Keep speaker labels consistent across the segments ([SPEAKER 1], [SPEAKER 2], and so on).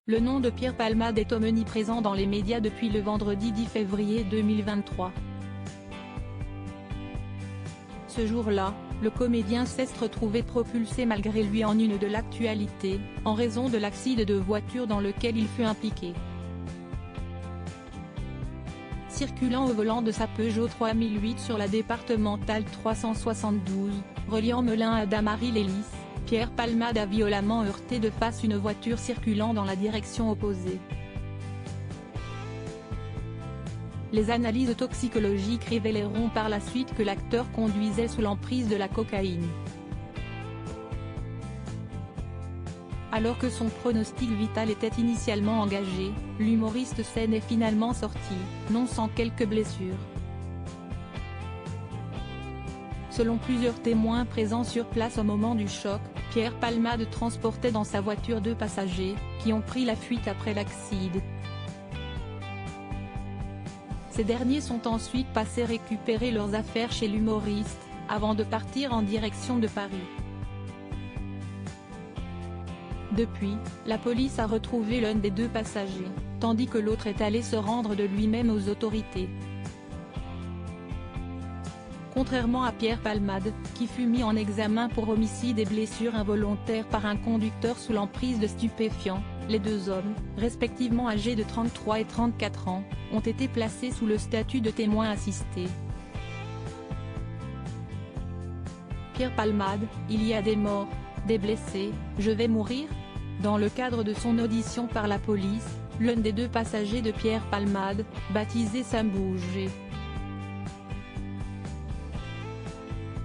[SPEAKER 1] Le nom de Pierre Palmade est omniprésent dans les médias depuis le vendredi 10 février 2023. Ce jour-là, le comédien s'est retrouvé propulsé malgré lui en une de l'actualité, en raison de l'accident de voiture dans lequel il fut impliqué. Circulant au volant de sa Peugeot 3008 sur la départementale 372, reliant Melun à Damary-lès-Lys, Pierre Palmade a violemment heurté de face une voiture circulant dans la direction opposée. Les analyses toxicologiques révéleront par la suite que l'acteur conduisait sous l'emprise de la cocaïne. Alors que son pronostic vital était initialement engagé, l'humoriste s'en est finalement sorti, non sans quelques blessures. Selon plusieurs témoins présents sur place au moment du choc, Pierre Palmade transportait dans sa voiture 2 passagers, qui ont pris la fuite après l'accident. Ces derniers sont ensuite passés récupérer leurs affaires chez l'humoriste, avant de partir en direction de Paris. Depuis, la police a retrouvé l'un des 2 passagers, tandis que l'autre est allé se rendre de lui-même aux autorités. Contrairement à Pierre Palmade, qui fut mis en examen pour homicide et blessures involontaires par un conducteur sous l'emprise de stupéfiants, les 2 hommes, respectivement âgés de 33 et 34 ans, ont été placés sous le statut de témoins assistés. Pierre Palmade, il y a des morts, des blessés, je vais mourir ? Dans le cadre de son audition par la police, l'un des 2 passagers de Pierre Palmade, baptisé Sam Bouger,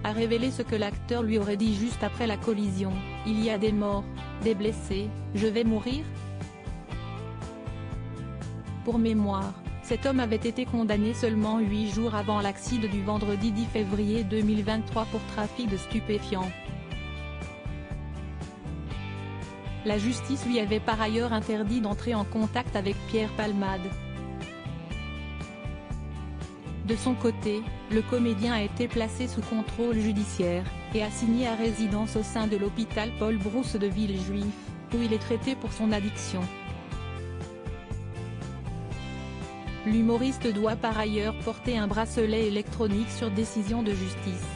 [SPEAKER 1] a révélé ce que l'acteur lui aurait dit juste après la collision: « Il y a des morts, des blessés, je vais mourir ?» Pour mémoire, cet homme avait été condamné seulement 8 jours avant l'accident du vendredi 10 février 2023 pour trafic de stupéfiants. La justice lui avait par ailleurs interdit d'entrer en contact avec Pierre Palmade. De son côté, le comédien a été placé sous contrôle judiciaire, et assigné à résidence au sein de l'hôpital Paul Brousse de Villejuif, où il est traité pour son addiction. L'humoriste doit par ailleurs porter un bracelet électronique sur décision de justice.